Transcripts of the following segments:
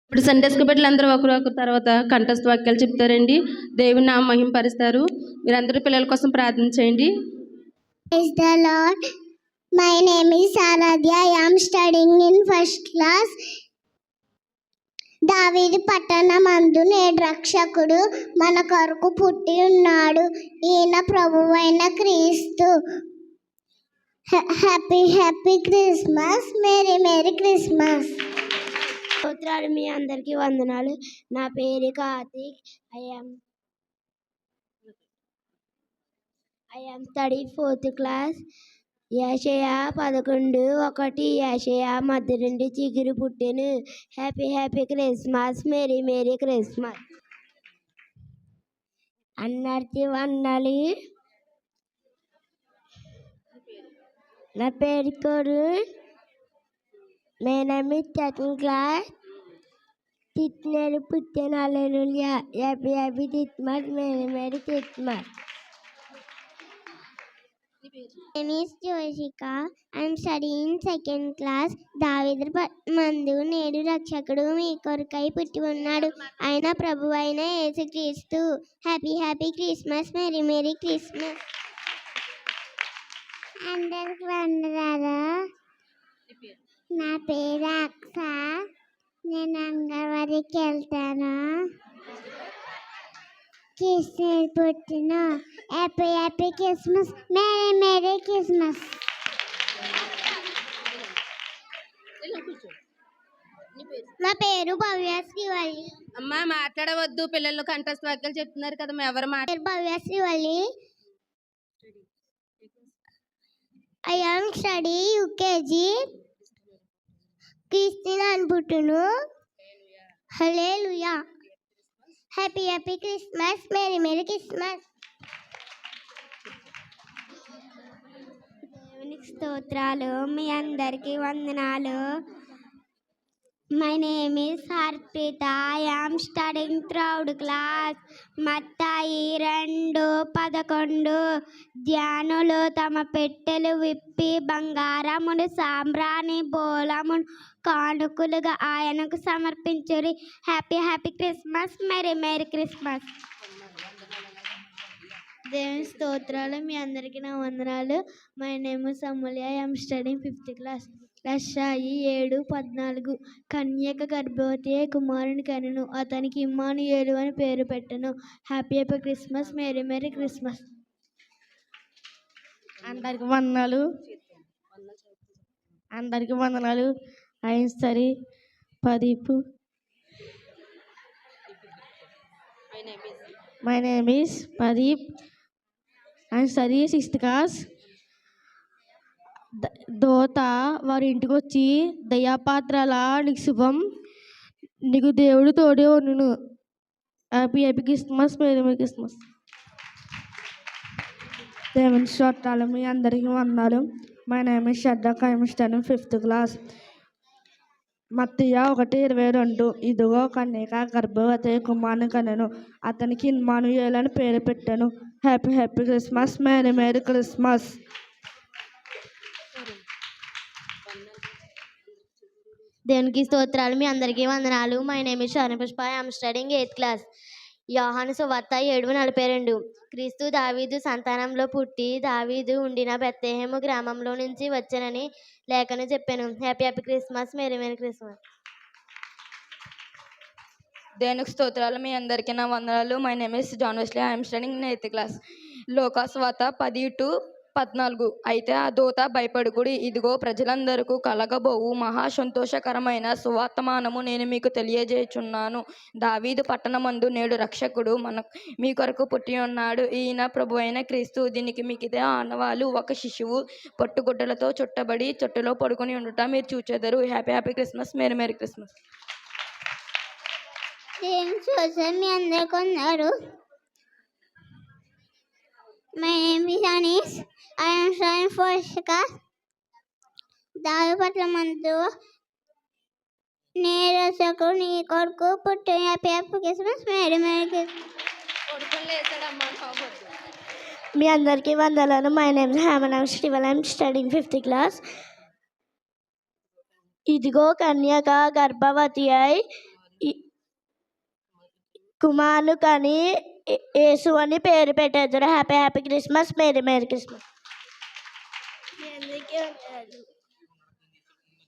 ఇప్పుడు Sunday school బిడ్డలందరూ ఒకరు తర్వాత కంఠస్థ వాక్యాలు చెప్తారండి. దేవుని నామం మహింపరుస్తారు. మీరందరూ పిల్లల కోసం ప్రార్థన చేయండి. Praise the Lord. My name is Aradhya. I am studying in first class. దావీదు పట్టణమందు నేడు రక్షకుడు మన కొరకు పుట్టి ఉన్నాడు. ఈయన ప్రభువైన క్రీస్తు. Happy happy Christmas. Merry merry Christmas. స్తోత్రాలు, మీ అందరికీ వందనాలు. నా పేరు Karthik. I am study 4th class. యెషయా 11:1 యెషయా మధ్య నుండి చిగురు పుట్టెను. Happy happy Christmas. Merry merry Christmas. అందరికీ వందనాలు. నా పేరు కోరు. నేను 2nd class. నేను పుట్టాను. Hallelujah. Happy happy Christmas. Merry merry Christmas. My name is Joshika. I am studying 2nd class. దావీదు పట్టణమందు నేడు రక్షకుడు మీ కొరకై పుట్టి ఉన్నాడు. ఆయన ప్రభువైన యేసుక్రీస్తు. Happy happy Christmas. Merry merry Christmas. అందరికి వందనాలు. నా పేరు అక్ష. నేను అంగన్వాడికి వెళ్తాను. క్రిస్మస్ పుట్టిన. Happy happy Christmas. Merry merry Christmas. నా పేరు భవ్య శ్రీవల్లి. అమ్మా మాట్లాడవద్దు, పిల్లలు కంఠస్థ వాక్యాలు చెప్తున్నారు కదా, ఎవరు పేరు Bhavya Srivalli. I am study UKG. Christian పుట్టును. Hallelujah. Happy happy Christmas. Merry merry Christmas. దేవునికి స్తోత్రాలు. మీ అందరికీ వందనాలు. My name is Harpreet. I am studying 3rd class. మత్తాయి 2:11 ధ్యానులు తమ పెట్టెలు విప్పి బంగారమును సాంబ్రాణి బోళమును కానుకలుగా ఆయనకు సమర్పించురి. Happy happy Christmas. Merry merry Christmas. దేవుని స్తోత్రాలు. మీ అందరికీ నా వందనాలు. My name Samulya. I am studying 5th class. యెషయా 7:14 కన్యక గర్భవతి కుమారుని కనెను. అతనికి ఇమ్మానుయేలు అని పేరు పెట్టెను. Happy happy Christmas. Merry merry Christmas. అందరికి వందనాలు. I'm study Pradeep. My name is Pradeep. I'm study 6th class. దోత వారి ఇంటికి వచ్చి దయాపాత్రలా నీకు శుభం, నీకు దేవుడు తోడే ఉండును. Happy happy Christmas. Merry merry Christmas. దేవుని స్తోత్రాలు. మీ అందరికీ వందనాలు. My name is Shraddha. I am studying 5th class. మత్తయి 1:22 ఇదిగో కన్యక గర్భవతి కుమారుని కనెను. అతనికి ఇమ్మానుయేలు అని పేరు పెట్టాను. Happy happy Christmas. Merry merry Christmas. దేవునికి స్తోత్రాలు. మీ అందరికీ వందనాలు. My name is Pushpa. I am studying 8th class. యోహాను సువార్త 7:42 క్రీస్తు దావీదు సంతానంలో పుట్టి దావీదు ఉండిన బెత్లెహేము గ్రామంలో నుంచి వచ్చానని లేఖను చెప్పాను. Happy happy Christmas. Merry merry Christmas. దేవునికి స్తోత్రాలు. మీ అందరికీ నా వందనాలు. My name is John Wesley. I am studying 8th class. లోకాసువార్త 10:14 అయితే ఆ దూత భయపడుకుడి, ఇదిగో ప్రజలందరకు కలగబోవు మహా సంతోషకరమైన సువర్తమానము నేను మీకు తెలియజేయుచున్నాను. దావీదు పట్టణమందు నేడు రక్షకుడు మీ కొరకు పుట్టి ఉన్నాడు. ఈయన ప్రభువైన క్రీస్తు. దీనికి మీకిదే ఆనవాలు. ఒక శిశువు పట్టుగుడ్డలతో చుట్టబడి చెట్టులో పడుకొని ఉండుట మీరు చూచెదరు. Happy happy Christmas. Merry merry Christmas. మీ అందరికీ ఉన్నారు. My name is Anees. I am studying 4th class. దావీదు పట్టణమందు నేడు రక్షకుడు నీ కొరకు పుట్టి. Happy happy Christmas. Merry merry Christmas. మీ అందరికీ వందనాలు. My name Heman. I am studying 5th class. ఇదిగో కన్యక గర్భవతి అయి కుమారుని కని యేసు అని పేరు పెట్టేద్దరు. Happy happy Christmas, merry merry Christmas.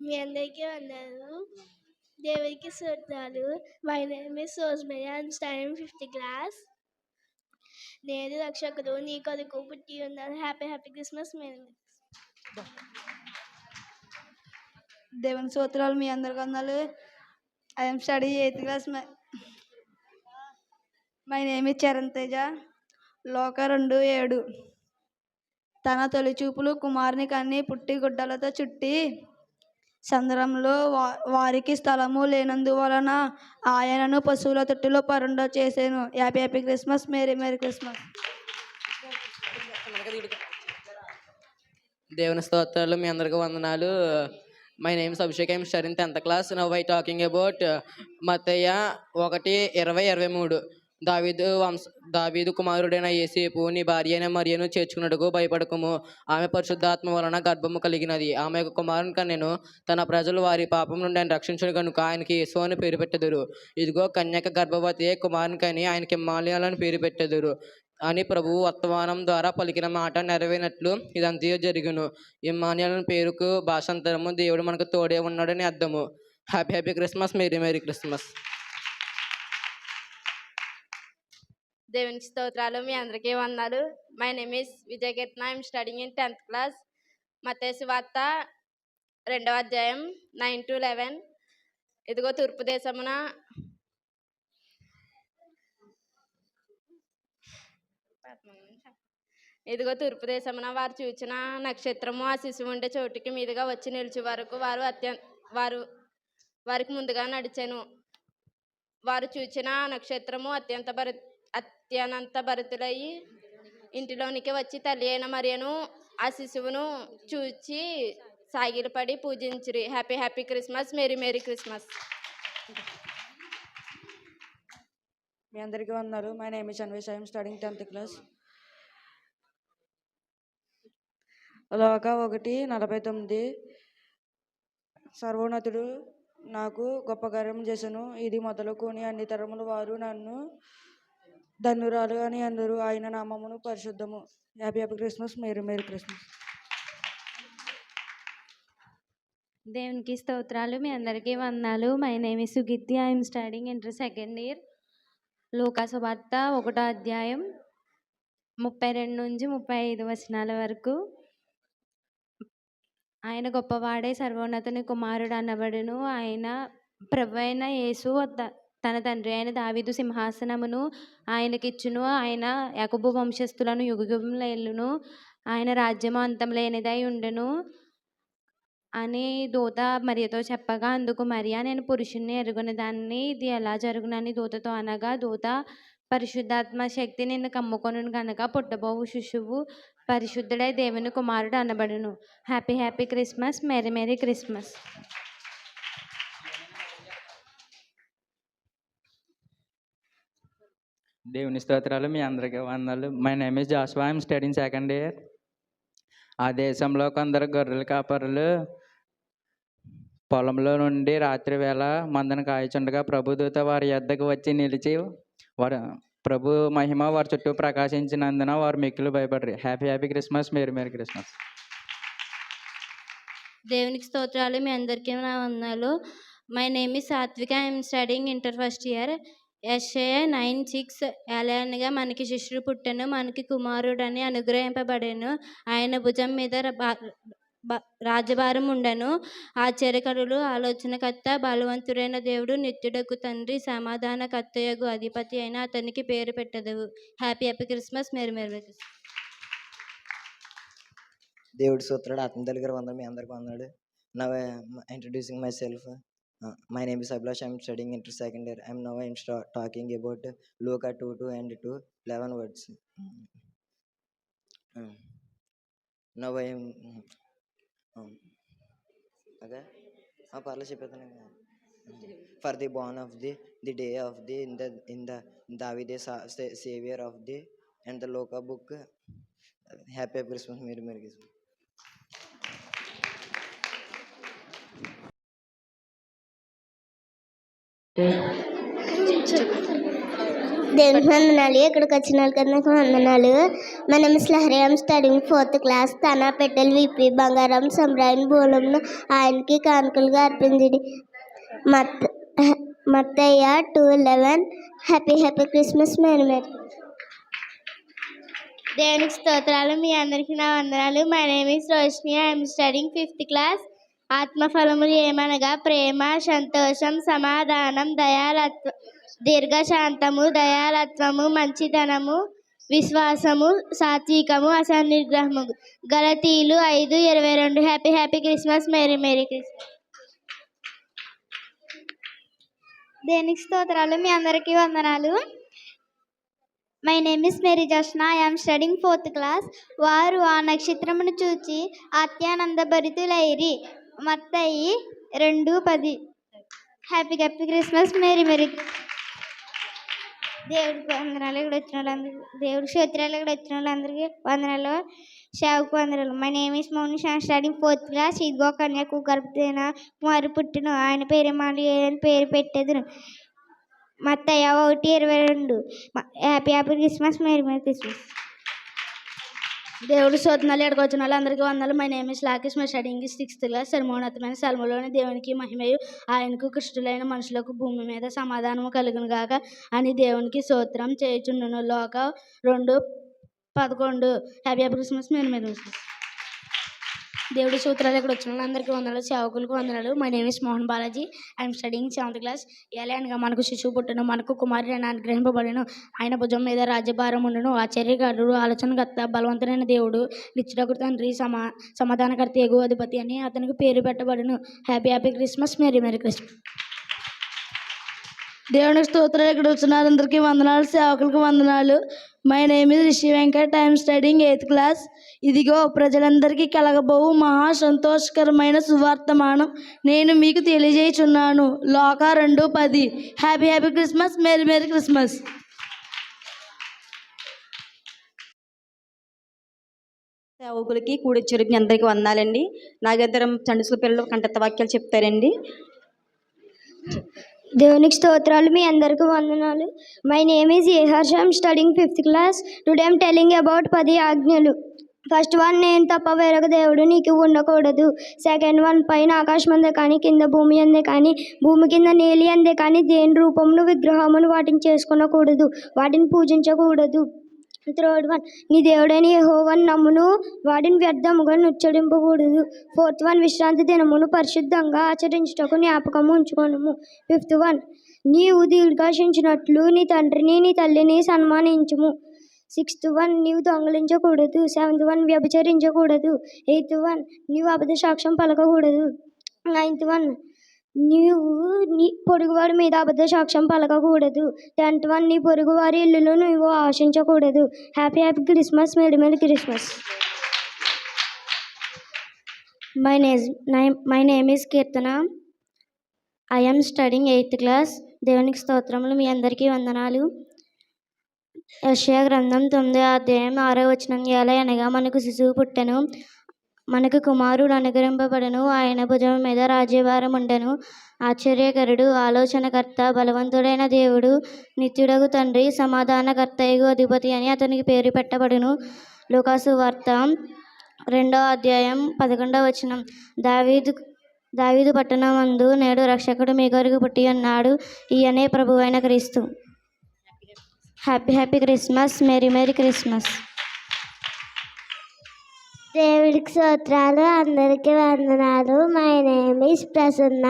మీ అందరికీ వందనాలు. దేవుడికి స్తోత్రాలు. My name is Rosemary. I am studying 5th class. నేను రక్షకుడు నీ కొరకు పుట్టి ఉన్నాను. Happy happy Christmas. దేవుని స్తోత్రాలు. మీ అందరికి వందనాలు. I'm study 8th class. My name is Charan Teja. లోక 2:7. తన తొలి చూపులు కుమారుని కన్ని పుట్టి గుడ్డలతో చుట్టి సంద్రంలో వారికి స్థలము లేనందువలన ఆయనను పశువుల తొట్టిలో పరుండ చేసాను. Happy happy Christmas, merry merry Christmas. దేవుని స్తోత్రాలు. మీ అందరికీ వందనాలు. My name is Abhishek. I'm studying 10th class. Now I talking about మత్తయ్య 1:20-23. దావీదు కుమారుడైన యేసేపు నీ భార్య అయిన మరియను చేర్చుకున్నట్టుకు భయపడకము. ఆమె పరిశుద్ధాత్మ వలన గర్భము కలిగినది. ఆమె యొక్క కుమారుని కన్నెను. తన ప్రజలు వారి పాపం నుండి ఆయన రక్షించడు కనుక ఆయనకి యేసు అని పేరు పెట్టెదరు. ఇదిగో కన్యక గర్భవతి కుమారుని కని ఆయనకి ఇమ్మానుయేలు పేరు పెట్టెదరు అని ప్రభువు వర్తమానం ద్వారా పలికిన మాట నెరవేరినట్లు ఇదంతా జరుగును. ఇమ్మానుయేలు పేరుకు భాషాంతరము దేవుడు మనకు తోడే ఉన్నాడని అర్థము. Happy happy Christmas, merry merry Christmas. దేవునికి స్తోత్రాలు. మీ అందరికీ వందనాలు. My name is Vijayakeerthana. I'm studying in 10th class. మత్తయి సువార్త 2వ అధ్యాయం 9-11. ఇదిగో తూర్పు దేశమున వారు చూచిన నక్షత్రము ఆ శిశువు ఉండే చోటుకి మీదుగా వచ్చి నిలిచి వరకు వారికి ముందుగా నడిచాను. వారు చూచిన నక్షత్రము అత్యంత భరితులయ్యి ఇంటిలోనికి వచ్చి తల్లి అయిన మరియను ఆ శిశువును చూచి సాగిలపడి పూజించిరి. Happy happy Christmas, merry merry Christmas. మీ అందరికీ వందనాలు. My name is Anvesh. I'm studying 10th class. లోక 1:49. సర్వోన్నతుడు నాకు గొప్ప కార్యం చేసెను. ఇది మొదలుకొని అన్ని తరముల వారు నన్ను ధన్యురాలు అని అందరూ. ఆయన నామమును పరిశుద్ధము. Happy happy Christmas, merry merry Christmas. దేవునికి స్తోత్రాలు. మీ అందరికీ వందనాలు. My name is Sugeethi. I'm studying inter 2nd year. లూకాసు వార్త 1వ అధ్యాయం 32-35 వరకు. ఆయన గొప్పవాడే సర్వోన్నతుని కుమారుడు అనబడును. ఆయన ప్రభు అయిన యేసు తన తండ్రి అయిన దావీదు సింహాసనమును ఆయనకిచ్చును. ఆయన యాకోబు వంశస్థులను యుగయుగములు ఏలును. ఆయన రాజ్యము అంతం లేనిదై ఉండును అని దూత మరియతో చెప్పగా, అందుకు మరియా, నేను పురుషుణ్ణి ఎరుగున దాన్ని, ఇది ఎలా జరుగునని దూతతో అనగా, దూత, పరిశుద్ధాత్మ శక్తి నిన్ను కమ్ముకొను కనుక పుట్టబోవు శిశువు పరిశుద్ధుడై దేవుని కుమారుడు అనబడును. Happy happy Christmas, merry merry Christmas. దేవుని స్తోత్రాలు. మీ అందరికీ వందనాలు. My name is Joshua. I'm studying 2nd year. ఆ దేశంలో కొందరు గొర్రెల కాపరులు పొలంలో నుండి రాత్రి వేళ మందను కాయచుండగా ప్రభుదూత వారి యొద్దకు వచ్చి నిలిచి ప్రభు మహిమ వారి చుట్టూ ప్రకాశించినందున వారు మిక్కిలి భయపడరు. Happy happy Christmas, merry merry Christmas. దేవునికి స్తోత్రాలు. మీ అందరికీ నా వందనాలు. My name is Satvika. I'm studying inter 1st year. యెషయా 9:6 ఏలయనగా మనకి శిశువు పుట్టెను, మనకి కుమారుడని అనుగ్రహింపబడెను, ఆయన భుజం మీద రాజభారం ఉండెను. ఆశ్చర్యకరుడు, ఆలోచనకర్త, బలవంతుడైన దేవుడు, నిత్యుడగు తండ్రి, సమాధానకర్తయగు అధిపతి అయిన అతనికి పేరు పెట్టెదవు. Happy happy Christmas, merry merry Christmas. దేవుడి సూత్రుడు ఆత్మ దగ్గర వందలు. మీ అందరికి వందనాడు. Now introducing myself. My name is Abhilash. I am studying inter 2nd year. I am now talking about Luka 2:2-11 words. Now I am okay. parla cheppetanu. For the born of the day of the in the David savior of the and the Luka book. Happy Christmas, Merry Merry Christmas. దేవునికి వందనాలు. ఇక్కడికి వచ్చిన వాళ్ళకి వందనాలు. మన miss Lahari I'm studying 4th class. తన పెట్టెలు విప్పి బంగారం సమ్రాయిన్ బోలంను ఆయనకి కానుకలుగా అర్పించండి. మత్తయ్య 2:11. Happy Christmas. మేరీ దేవునికి స్తోత్రాలు. మీ అందరికీ నా వందనాలు. My name is Roshini. I'm studying 5th class. ఆత్మఫలములు ఏమనగా ప్రేమ, సంతోషం, సమాధానం, దీర్ఘశాంతము, దయాలత్వము, మంచితనము, విశ్వాసము, సాత్వికము, అసన్నిగ్రహము. గలతీయులు 5:22. Happy Christmas. Merry Christmas. దేవునికి స్తోత్రాలు. మీ అందరికీ వందనాలు. My name is Mary Joshna. I'm studying 4th class. వారు ఆ నక్షత్రమును చూచి అత్యానందభరితులైరి. మత్తయి 2:10. Happy Christmas. మేరీ దేవుడికి వందనాలు. ఇక్కడ వచ్చిన వాళ్ళందరికీ, దేవుడి క్షేత్రాలు ఇక్కడ వచ్చిన వాళ్ళందరికీ వందనాలు. సేవకు వందనాలు. My name is Mouni. Studying 4th class. ఇదిగో కన్యకు గర్భవతిన కుమారు పుట్టును, ఆయన పేరు అని పేరు పెట్టేదును. మత్తయి 1:22. Happy Christmas. Merry Christmas. దేవుడి శోధనాలు ఎక్కడికి వచ్చిన వాళ్ళందరికీ వందలు. My name is Lokesh. My studying 6th class. సర్వోన్నతమైన స్థలములోని దేవునికి మహిమయు ఆయనకు కృష్ణులైన మనుషులకు భూమి మీద సమాధానము కలుగును గాక అని దేవునికి స్తోత్రం చేయుచుండును. లోక 2:11. Happy Christmas. Merry Christmas. దేవుడి సూత్రాలు ఇక్కడ వచ్చిన వాళ్ళందరికీ వందనాలు. సేవకులకు వందనాలు. My name is Mohan Balaji. I'm studying 7th class. అనగా మనకు శిశువు పుట్టును, మనకు కుమారుడైన అనుగ్రహింపబడును, ఆయన భుజం మీద రాజ్యభారం ఉండును. ఆశ్చర్యకరుడు, ఆలోచనకర్త, బలవంతుడైన దేవుడు, నిత్యుడగు తండ్రి, సమాధానకర్త, ఎగువ అధిపతి అని అతనికి పేరు పెట్టబడును. Happy Christmas. Merry Christmas. దేవునికి స్తోత్రాలు. ఇక్కడ వచ్చిన అందరికీ వందనాలు. సేవకులకు వందనాలు. My name is Rishi Venkat. I'm studying 8th class. ఇదిగో ప్రజలందరికీ కలగబోవు మహా సంతోషకరమైన సువార్తమానం నేను మీకు తెలియజేయుచున్నాను. లోక 2:10. Happy Christmas. Merry Christmas. సేవకులకి కూడొచ్చేరికి అందరికీ వందాలండి. నాగేంద్రం సండే స్కూల్ పిల్లలు కంటత్త వాక్యాలు చెప్తారండి. దేవునికి స్తోత్రాలు. మీ అందరికీ వందనాలు. My name is Eharsha. I'm studying 5th class. Today I'm telling about 10 ఆజ్ఞలు. ఫస్ట్ వన్, నేను తప్ప వేరొక దేవుడు నీకు ఉండకూడదు. సెకండ్ వన్, పైన ఆకాశం అందే కానీ కింద భూమి అందే కానీ భూమి కింద నేలి అందే కానీ దేని రూపమును విగ్రహమును వాటిని చేసుకునకూడదు, వాటిని పూజించకూడదు. థర్డ్ వన్, నీ దేవుడైన యెహోవాను నమ్మును, వాటిని వ్యర్థముగా నుచ్చడింపకూడదు. ఫోర్త్ వన్, విశ్రాంతి దినమును పరిశుద్ధంగా ఆచరించుటకు జ్ఞాపకము ఉంచుకొనుము. ఫిఫ్త్ వన్, నీవు దీర్ఘాశించినట్లు నీ తండ్రిని నీ తల్లిని సన్మానించుము. సిక్స్త్ వన్, నీవు దొంగలించకూడదు. సెవెంత్ వన్, వ్యభిచరించకూడదు. ఎయిత్ వన్, నీవు అబద్ధ సాక్ష్యం పలకకూడదు. నైన్త్ వన్, నీవు నీ పొరుగువాడి మీద అబద్ధ సాక్ష్యం పలకకూడదు. 10th వన్, నీ పొరుగువారి ఇల్లును నువ్వు ఆశించకూడదు. Happy Christmas. Merry Christmas. My name is Keerthana. I'm studying 8th class. దేవునికి స్తోత్రములు. మీ అందరికీ వందనాలు. యెషయా గ్రంథం 9:6 అనగా మనకు శిశువు పుట్టెను, మనకు కుమారుడు అనుగ్రహింపబడెను, ఆయన భుజం మీద రాజ్యభారం ఉండెను. ఆశ్చర్యకరుడు, ఆలోచనకర్త, బలవంతుడైన దేవుడు, నిత్యుడగు తండ్రి, సమాధానకర్త, ఎగు అధిపతి అని అతనికి పేరు పెట్టబడును. లూకాసు వార్త 2:11. దావీదు పట్టణమందు నేడు రక్షకుడు మీ కొరకు పుట్టి ఉన్నాడు, ఈయనే ప్రభువైన క్రీస్తు. Happy Christmas. Merry Christmas. దేవుడికి స్తోత్రాలు. అందరికీ వందనాలు. My name is Prasanna.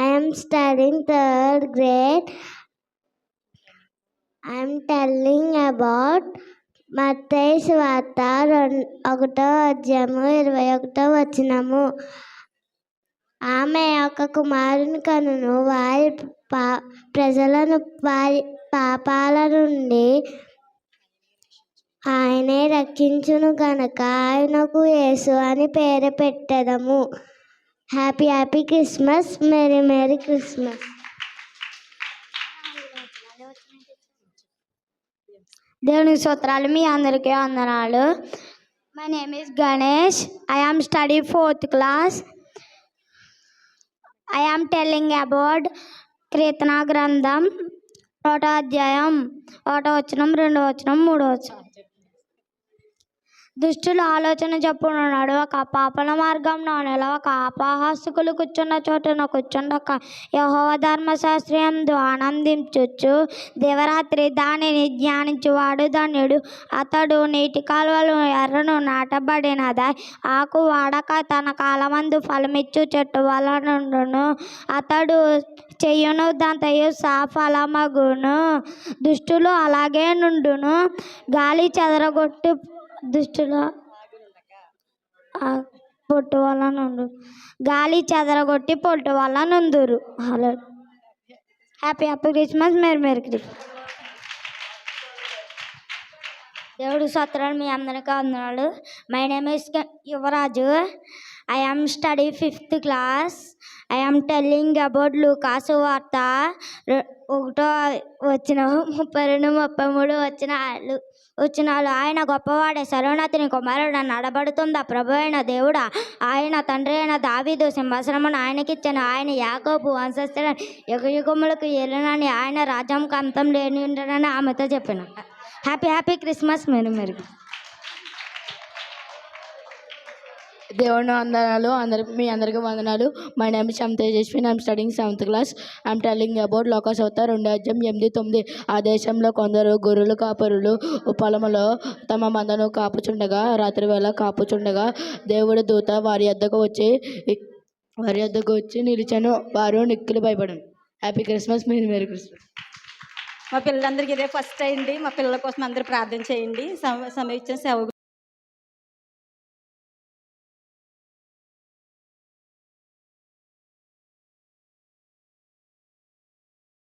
I'm studying 3rd grade. I'm telling about మత్తయి సువార్త 1:21. ఆమె ఒక కుమారుని కనును, వారి ప్రజలను వారి పాపాల నుండి ఆయనే రక్షించును గనక ఆయనకు యేసు అని పేరు పెట్టెదము. Happy Christmas. Merry Christmas. దేవునికి స్తోత్రాలు. మీ అందరికీ వందనాలు. My name is Ganesh. I am study 4th class. I am telling about కీర్తన గ్రంథం ఒకటో అధ్యాయం 1వ వచనం 2వ వచనం 3వ వచనం. దుష్టుల ఆలోచన చెప్పున్నాడు ఒక పాపల మార్గంలో ఒక అపహాసకులు కూర్చున్న చోటున కూర్చుండక యెహోవా ధర్మశాస్త్రయందు ఆనందించుచు దేవరాత్రి దానిని ధ్యానించువాడు ధన్యుడు. అతడు నీటి కాలువలు ఎర్రను నాటబడినదా ఆకు వాడక తన కాలమందు ఫలమిచ్చు చెట్టు వలనుండును. అతడు చెయ్యును దంతయు సఫలమగును. దుష్టులు అలాగే నుండును. గాలి చెదరగొట్టు దుష్టుల పొట్టు వల్ల నుండు. గాలి చెదరగొట్టి పొట్టు వల్ల నుందురు. Hello, happy Christmas. Merry Christmas. దేవుడు స్తోత్రాలు. మీ అందరికీ వందనాలు. My name is Yuvaraju. I am study 5th class. I am telling about లూకాసు వార్త 1వ వచనం 32 33 వచనాలు. ఆయన గొప్పవాడే, సర్వోన్నతుని కుమారుడు నడబడుతుందా ప్రభు అయిన దేవుడా. ఆయన తండ్రి అయిన దావీదు సింహాసనమును ఆయనకిచ్చాను. ఆయన యాకోబు వంశస్థుడని యుగయుగములకు ఏలునని ఆయన రాజ్యంకు అంతం లేని ఉండనని ఆమెతో చెప్పాను. Happy Christmas. మేరీ దేవుని వందనాలు. మీ అందరికీ వందనాలు. My name is Tejaswin. I'm studying 7th class. I'm telling about లోకాసువార్త 2:8-9. ఆ దేశంలో కొందరు గొర్రెలు కాపరులు పొలములో తమ మందను కాపుచుండగా రాత్రివేళ కాపుచుండగా దేవుడి దూత వారి యొద్దకు వచ్చి నిలిచెను. వారు మిక్కిలి భయపడెను. Happy Christmas. Merry Christmas. మా పిల్లలందరికీ ఇదే ఫస్ట్ అయింది. మా పిల్లల కోసం అందరూ ప్రార్థన చేయండి. సమయం ఇచ్చిన సేవకులు